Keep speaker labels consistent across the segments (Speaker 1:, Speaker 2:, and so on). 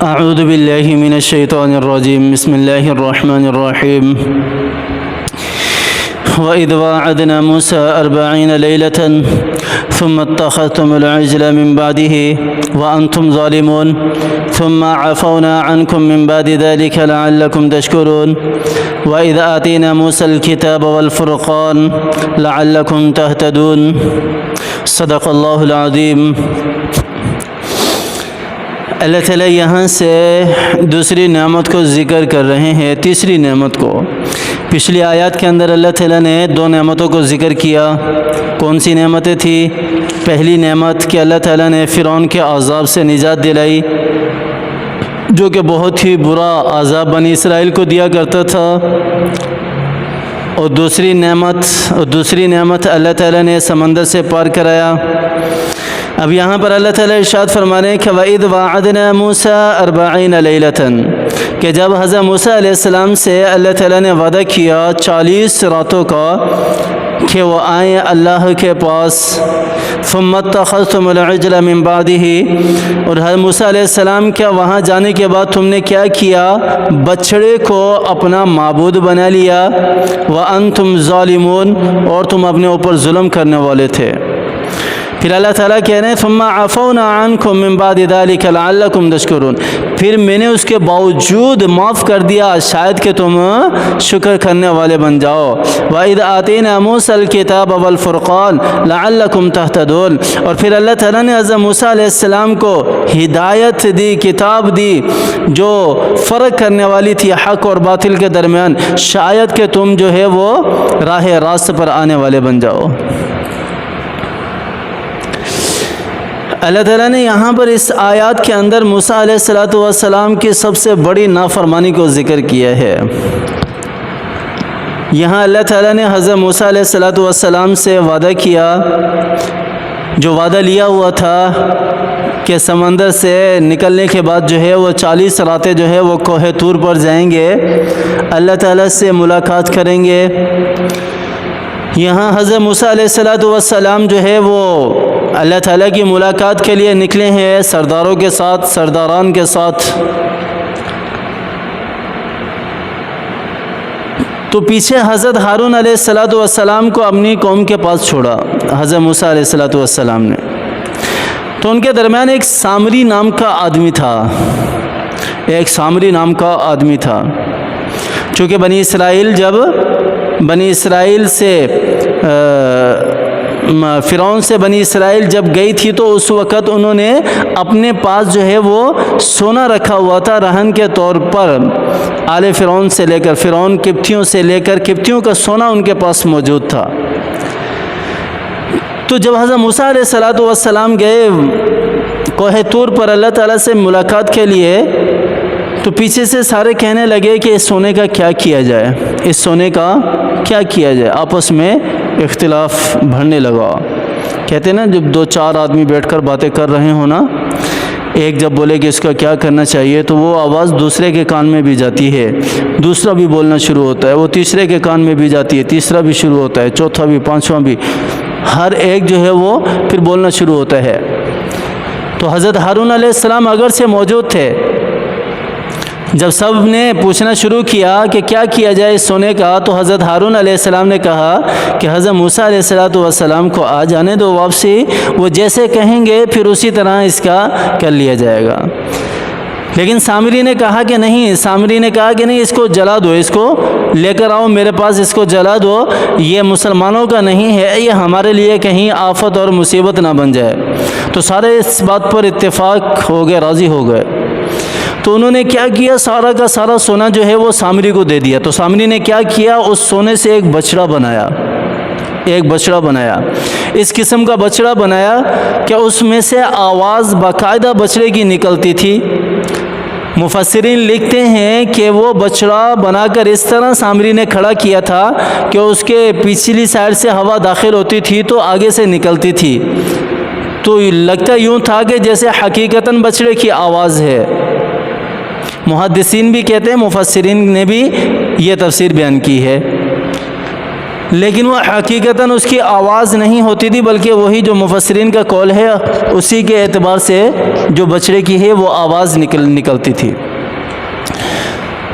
Speaker 1: أعوذ بالله من الشيطان الرجيم بسم الله الرحمن الرحيم وإذ واعدنا موسى 40 ليلة ثم اتخذتم العجل من بعده وأنتم ظالمون ثم عفونا عنكم من بعد ذلك لعلكم تشكرون وإذ آتينا موسى الكتاب والفرقان لعلكم تهتدون صدق الله العظيم۔ اللہ تعالیٰ یہاں سے دوسری نعمت کو ذکر کر رہے ہیں، تیسری نعمت کو۔ پچھلی آیات کے اندر اللہ تعالیٰ نے دو نعمتوں کو ذکر کیا۔ کون سی نعمتیں تھی؟ پہلی نعمت کہ اللہ تعالیٰ نے فرعون کے عذاب سے نجات دلائی، جو کہ بہت ہی برا عذاب بنی اسرائیل کو دیا کرتا تھا۔ اور دوسری نعمت اللہ تعالیٰ نے سمندر سے پار کرایا۔ اب یہاں پر اللہ تعالیٰ ارشاد فرما رہے ہیں کہ وَإِذْ وَعَدْنَا مُوسَىٰ 40 لَيْلَةً، کہ جب حضرت موسیٰ علیہ السلام سے اللہ تعالیٰ نے وعدہ کیا 40 راتوں کا کہ وہ آئیں اللہ کے پاس۔ ثُمَّ اتَّخَذْتُمُ الْعِجْلَ مِن بَعْدِهِ، اور حضرت موسیٰ علیہ السلام کیا وہاں جانے کے بعد تم نے کیا کیا؟ بچڑے کو اپنا معبود بنا لیا۔ وَأَنْتُمْ ظَالِمُونَ، اور تم اپنے اوپر ظلم کرنے والے تھے۔ پھر اللہ تعالیٰ کہہ رہے ہیں ثم عفونا عنکم من بعد ذلک لعلکم تشکرون، پھر میں نے اس کے باوجود معاف کر دیا شاید کہ تم شکر کرنے والے بن جاؤ۔ وَإِذْ آتَيْنَا مُوسَى الْكِتَابَ وَالْفُرْقَانَ لَعَلَّكُمْ تَهْتَدُونَ، اور پھر اللہ تعالیٰ نے حضرت موسیٰ علیہ السلام کو ہدایت دی، کتاب دی جو فرق کرنے والی تھی حق اور باطل کے درمیان، شاید کہ تم جو ہے وہ راہ راست پر آنے والے بن جاؤ۔ اللہ تعالیٰ نے یہاں پر اس آیات کے اندر موسیٰ علیہ السلام کی سب سے بڑی نافرمانی کو ذکر کیا ہے۔ یہاں اللہ تعالیٰ نے حضرت موسیٰ علیہ السلام سے وعدہ کیا، جو وعدہ لیا ہوا تھا کہ سمندر سے نکلنے کے بعد جو ہے وہ 40 راتیں جو ہے وہ کوہ طور پر جائیں گے، اللہ تعالیٰ سے ملاقات کریں گے۔ یہاں حضرت موسیٰ علیہ السلام جو ہے وہ اللہ تعالیٰ کی ملاقات کے لیے نکلے ہیں سرداروں کے ساتھ، سرداران کے ساتھ۔ تو پیچھے حضرت ہارون علیہ السلام کو اپنی قوم کے پاس چھوڑا حضرت موسیٰ علیہ السلام نے۔ تو ان کے درمیان ایک سامری نام کا آدمی تھا، چونکہ بنی اسرائیل سے فرعون سے بنی اسرائیل جب گئی تھی تو اس وقت انہوں نے اپنے پاس جو ہے وہ سونا رکھا ہوا تھا رہن کے طور پر، آل فرعون سے لے کر فرعون قبطیوں کا سونا ان کے پاس موجود تھا۔ تو جب حضرت موسیٰ علیہ السلام گئے کوہ طور پر اللہ تعالیٰ سے ملاقات کے لیے، تو پیچھے سے سارے کہنے لگے کہ اس سونے کا کیا کیا جائے، آپس میں اختلاف بڑھنے لگا۔ کہتے ہیں نا جب 2-4 آدمی بیٹھ کر باتیں کر رہے ہوں نا، ایک جب بولے کہ اس کا کیا کرنا چاہیے تو وہ آواز دوسرے کے کان میں بھی جاتی ہے، دوسرا بھی بولنا شروع ہوتا ہے، وہ تیسرے کے کان میں بھی جاتی ہے، تیسرا بھی شروع ہوتا ہے، چوتھا بھی، پانچواں بھی، ہر ایک جو ہے وہ پھر بولنا شروع ہوتا ہے۔ تو حضرت ہارون علیہ السلام اگر سے موجود تھے، جب سب نے پوچھنا شروع کیا کہ کیا کیا جائے اس سونے کا، تو حضرت ہارون علیہ السلام نے کہا کہ حضرت موسیٰ علیہ السلام کو آ جانے دو واپسی، وہ جیسے کہیں گے پھر اسی طرح اس کا کر لیا جائے گا۔ لیکن سامری نے کہا کہ نہیں، اس کو جلا دو، اس کو لے کر آؤ میرے پاس، اس کو جلا دو، یہ مسلمانوں کا نہیں ہے، یہ ہمارے لیے کہیں آفت اور مصیبت نہ بن جائے۔ تو سارے اس بات پر اتفاق ہو گئے، راضی ہو گئے۔ تو انہوں نے کیا کیا، سارا کا سارا سونا جو ہے وہ سامری کو دے دیا۔ تو سامری نے کیا کیا، اس سونے سے ایک بچڑا بنایا، اس قسم کا بچڑا بنایا کہ اس میں سے آواز باقاعدہ بچڑے کی نکلتی تھی۔ مفسرین لکھتے ہیں کہ وہ بچڑا بنا کر اس طرح سامری نے کھڑا کیا تھا کہ اس کے پچھلی سائڈ سے ہوا داخل ہوتی تھی تو آگے سے نکلتی تھی، تو لگتا یوں تھا کہ جیسے حقیقتاً بچڑے کی آواز ہے۔ محدثین بھی کہتے ہیں، مفسرین نے بھی یہ تفسیر بیان کی ہے۔ لیکن وہ حقیقتاً اس کی آواز نہیں ہوتی تھی، بلکہ وہی جو مفسرین کا قول ہے اسی کے اعتبار سے جو بچڑے کی ہے وہ آواز نکلتی تھی۔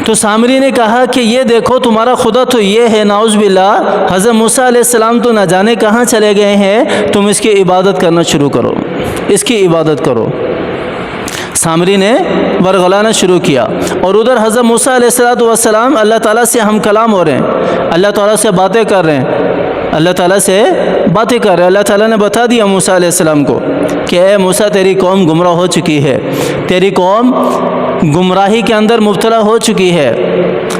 Speaker 1: تو سامری نے کہا کہ یہ دیکھو تمہارا خدا تو یہ ہے، نعوذ باللہ، حضرت موسیٰ علیہ السلام تو نہ جانے کہاں چلے گئے ہیں، تم اس کی عبادت کرنا شروع کرو، اس کی عبادت کرو۔ سامری نے ورغلانا شروع کیا، اور ادھر حضرت موسیٰ علیہ السلام اللہ تعالیٰ سے ہم کلام ہو رہے ہیں، اللہ تعالیٰ سے باتیں کر رہے ہیں، اللہ تعالیٰ سے باتیں کر رہے ہیں۔ اللہ تعالیٰ نے بتا دیا موسیٰ علیہ السلام کو کہ اے موسیٰ تیری قوم گمراہ ہو چکی ہے، تیری قوم گمراہی کے اندر مبتلا ہو چکی ہے۔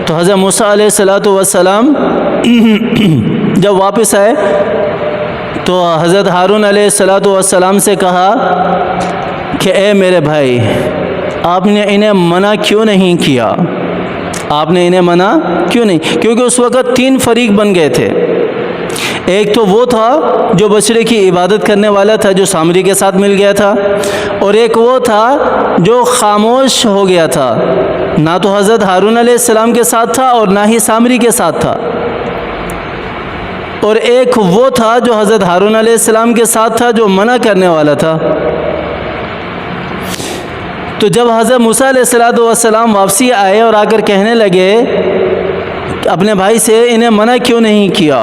Speaker 1: تو حضرت موسیٰ علیہ السلام جب واپس آئے تو حضرت ہارون علیہ السلام سے کہا کہ اے میرے بھائی، آپ نے انہیں منع کیوں نہیں کیا؟ آپ نے انہیں منع کیوں نہیں؟ کیونکہ اس وقت 3 فریق بن گئے تھے۔ ایک تو وہ تھا جو بچڑے کی عبادت کرنے والا تھا، جو سامری کے ساتھ مل گیا تھا، اور ایک وہ تھا جو خاموش ہو گیا تھا، نہ تو حضرت ہارون علیہ السلام کے ساتھ تھا اور نہ ہی سامری کے ساتھ تھا، اور ایک وہ تھا جو حضرت ہارون علیہ السلام کے ساتھ تھا، جو منع کرنے والا تھا۔ تو جب حضرت موسیٰ علیہ السلام واپسی آئے اور آ کر کہنے لگے اپنے بھائی سے انہیں منع کیوں نہیں کیا،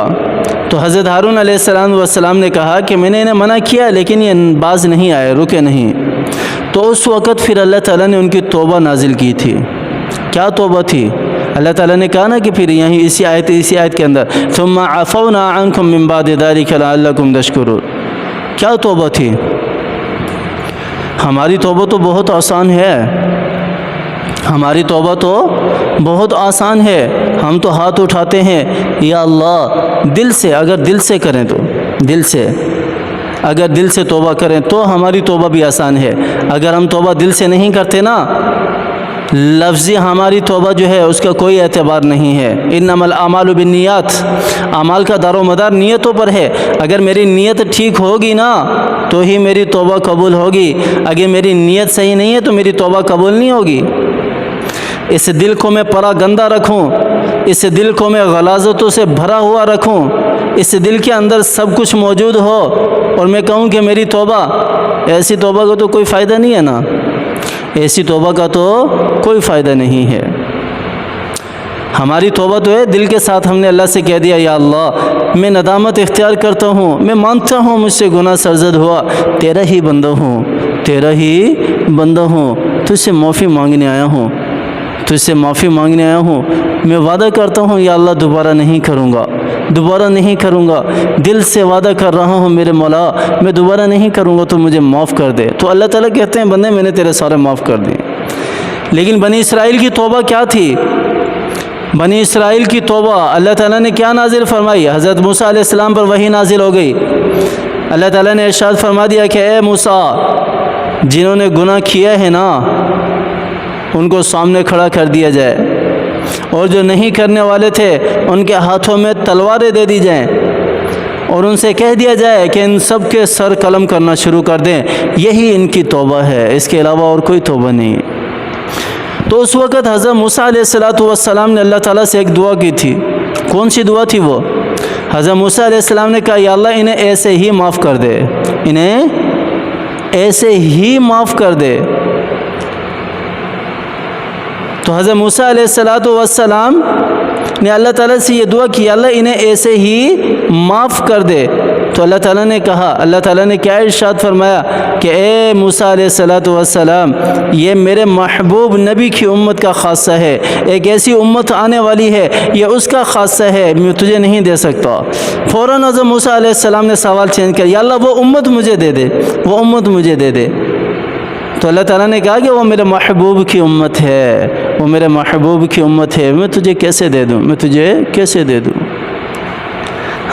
Speaker 1: تو حضرت ہارون علیہ السلام نے کہا کہ میں نے انہیں منع کیا لیکن یہ باز نہیں آئے، رکے نہیں۔ تو اس وقت پھر اللہ تعالیٰ نے ان کی توبہ نازل کی تھی۔ کیا توبہ تھی؟ اللہ تعالیٰ نے کہا نا کہ پھر یہیں اسی آیت کے اندر ثم عفونا عنکم من بعد ذلک لعلکم تشکرون، کیا توبہ تھی؟ ہماری توبہ تو بہت آسان ہے، ہماری توبہ تو بہت آسان ہے۔ ہم تو ہاتھ اٹھاتے ہیں یا اللہ دل سے، اگر دل سے کریں تو اگر دل سے توبہ کریں تو ہماری توبہ بھی آسان ہے۔ اگر ہم توبہ دل سے نہیں کرتے نا، لفظی ہماری توبہ جو ہے اس کا کوئی اعتبار نہیں ہے۔ انما الاعمال بالنیات، اعمال کا دار و مدار نیتوں پر ہے۔ اگر میری نیت ٹھیک ہوگی نا تو ہی میری توبہ قبول ہوگی، اگر میری نیت صحیح نہیں ہے تو میری توبہ قبول نہیں ہوگی۔ اس دل کو میں پرا گندہ رکھوں، اس دل کو میں غلاظتوں سے بھرا ہوا رکھوں، اس دل کے اندر سب کچھ موجود ہو اور میں کہوں کہ میری توبہ، ایسی توبہ کا تو کوئی فائدہ نہیں ہے نا، ایسی توبہ کا تو کوئی فائدہ نہیں ہے۔ ہماری توبہ تو ہے دل کے ساتھ، ہم نے اللہ سے کہہ دیا یا اللہ میں ندامت اختیار کرتا ہوں، میں مانتا ہوں مجھ سے گناہ سرزد ہوا، تیرا ہی بندہ ہوں، تیرا ہی بندہ ہوں، تجھ سے معافی مانگنے آیا ہوں، تجھ سے معافی مانگنے آیا ہوں۔ میں وعدہ کرتا ہوں یا اللہ دوبارہ نہیں کروں گا، دوبارہ نہیں کروں گا، دل سے وعدہ کر رہا ہوں میرے مولا میں دوبارہ نہیں کروں گا، تو مجھے معاف کر دے۔ تو اللہ تعالیٰ کہتے ہیں بندے میں نے تیرے سارے معاف کر دیے۔ لیکن بنی اسرائیل کی توبہ کیا تھی؟ بنی اسرائیل کی توبہ اللہ تعالیٰ نے کیا نازل فرمائی؟ حضرت موسیٰ علیہ السلام پر وحی نازل ہو گئی۔ اللہ تعالیٰ نے ارشاد فرما دیا کہ اے موسیٰ، جنہوں نے گناہ کیا ہے نا ان کو سامنے کھڑا کر دیا جائے، اور جو نہیں کرنے والے تھے ان کے ہاتھوں میں تلواریں دے دی جائیں، اور ان سے کہہ دیا جائے کہ ان سب کے سر قلم کرنا شروع کر دیں، یہی ان کی توبہ ہے، اس کے علاوہ اور کوئی توبہ نہیں۔ تو اس وقت حضرت موسیٰ علیہ السلام نے اللہ تعالیٰ سے ایک دعا کی تھی۔ کون سی دعا تھی وہ؟ حضرت موسیٰ علیہ السلام نے کہا یا اللہ انہیں ایسے ہی معاف کر دے، انہیں ایسے ہی معاف کر دے۔ تو حضرت موسیٰ علیہ السلام نے اللہ تعالیٰ سے یہ دعا کی اللہ انہیں ایسے ہی معاف کر دے۔ تو اللہ تعالیٰ نے کہا، اللہ تعالیٰ نے کیا ارشاد فرمایا کہ اے موسیٰ علیہ السلام یہ میرے محبوب نبی کی امت کا خاصہ ہے، ایک ایسی امت آنے والی ہے یہ اس کا خاصہ ہے، میں تجھے نہیں دے سکتا۔ فوراً حضرت موسیٰ علیہ السلام نے سوال چینج کیا یا اللہ وہ امت مجھے دے دے، وہ امت مجھے دے دے۔ تو اللہ تعالیٰ نے کہا کہ وہ میرے محبوب کی امت ہے، وہ میرے محبوب کی امت ہے، میں تجھے کیسے دے دوں، میں تجھے کیسے دے دوں۔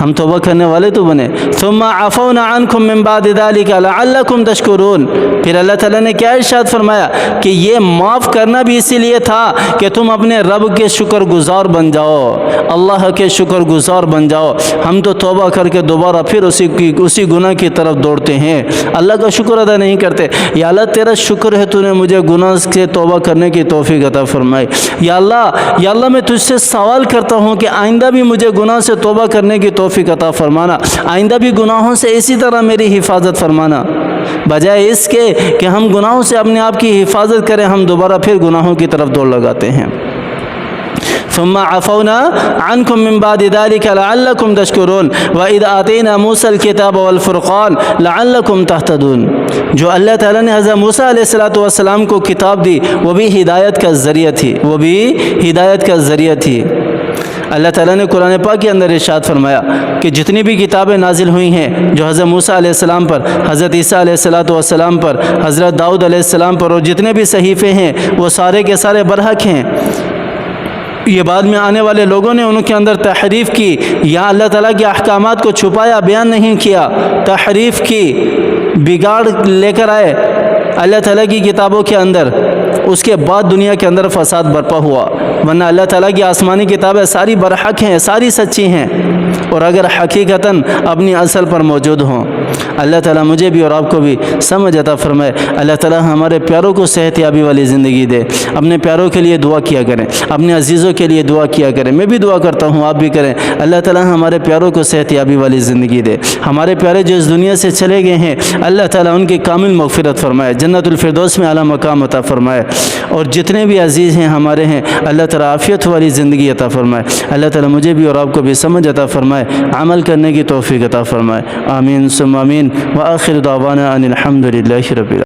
Speaker 1: ہم توبہ کرنے والے تو بنے. ثم عفونا عنکم من بعد ذلک لعلکم تشکرون. پھر اللہ تعالیٰ نے کیا ارشاد فرمایا کہ یہ معاف کرنا بھی اسی لیے تھا کہ تم اپنے رب کے شکر گزار بن جاؤ, اللہ کے شکر گزار بن جاؤ. ہم تو توبہ کر کے دوبارہ پھر اسی گناہ کی طرف دوڑتے ہیں, اللہ کا شکر ادا نہیں کرتے. یا اللہ تیرا شکر ہے تو نے مجھے گناہ سے توبہ کرنے کی توفیق عطا فرمائی. یا اللہ میں تجھ سے سوال کرتا ہوں کہ آئندہ بھی مجھے گناہ سے توبہ کرنے کی توفیق عطا فرمانا, آئندہ بھی گناہوں سے اسی طرح میری حفاظت فرمانا. بجائے اس کے کہ ہم گناہوں سے اپنے آپ کی حفاظت کریں, ہم دوبارہ پھر گناہوں کی طرف دوڑ لگاتے ہیں. ثم عفونا عنكم من بعد ذلك لعلكم تشكرون وإذ آتينا موسى الكتاب والفرقان لعلكم تهتدون. جو اللہ تعالیٰ نے حضرت موسیٰ علیہ السلام کو کتاب دی وہ بھی ہدایت کا ذریعہ تھی, اللہ تعالیٰ نے قرآن پاک کے اندر ارشاد فرمایا کہ جتنی بھی کتابیں نازل ہوئی ہیں جو حضرت موسیٰ علیہ السلام پر, حضرت عیسیٰ علیہ السلام پر, حضرت داؤد علیہ السلام پر, اور جتنے بھی صحیفے ہیں وہ سارے کے سارے برحق ہیں. یہ بعد میں آنے والے لوگوں نے ان کے اندر تحریف کی, یا اللہ تعالیٰ کے احکامات کو چھپایا, بیان نہیں کیا, تحریف کی, بگاڑ لے کر آئے اللہ تعالیٰ کی کتابوں کے اندر. اس کے بعد دنیا کے اندر فساد برپا ہوا, ورنہ اللہ تعالیٰ کی آسمانی کتابیں ساری برحق ہیں, ساری سچی ہیں, اور اگر حقیقتاً اپنی اصل پر موجود ہوں. اللہ تعالیٰ مجھے بھی اور آپ کو بھی سمجھ عطا فرمائے. اللہ تعالیٰ ہمارے پیاروں کو صحت یابی والی زندگی دے. اپنے پیاروں کے لیے دعا کیا کریں, اپنے عزیزوں کے لیے دعا کیا کریں. میں بھی دعا کرتا ہوں, آپ بھی کریں. اللہ تعالیٰ ہمارے پیاروں کو صحت یابی والی زندگی دے. ہمارے پیارے جو اس دنیا سے چلے گئے ہیں اللہ تعالیٰ ان کی کامل مغفرت فرمائے, جنت الفردوس میں اعلیٰ مقام عطا فرمائے. اور جتنے بھی عزیز ہیں ہمارے ہیں اللہ تعالیٰ عافیت والی زندگی عطا فرمائے. اللہ تعالیٰ مجھے بھی اور آپ کو بھی سمجھ عطا فرمائے, عمل کرنے کی توفیق عطا فرمائے. آمین ثم آمین. وآخر دعوانا ان الحمد للہ رب العالمین.